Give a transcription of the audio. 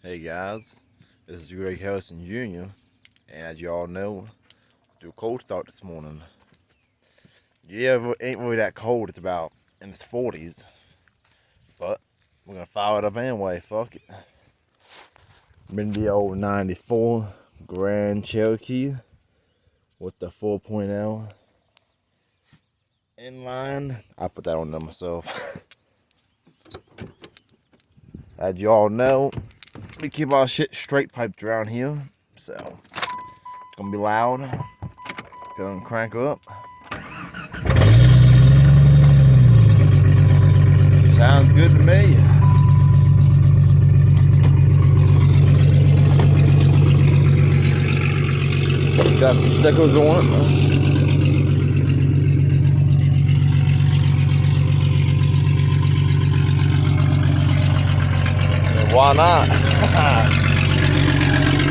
Hey guys, this is Greg Harrison Jr. And as you all know, do a cold start this morning. Yeah, it ain't really that cold. It's about in its 40s, but we're gonna fire it up anyway. Fuck it. Been the old '94 Grand Cherokee with the 4.0 inline. I put that on there myself. As you all know, we keep our shit straight piped around here, so it's gonna be loud. Gonna crank up. Sounds good to me. Got some stickers on it. Why not?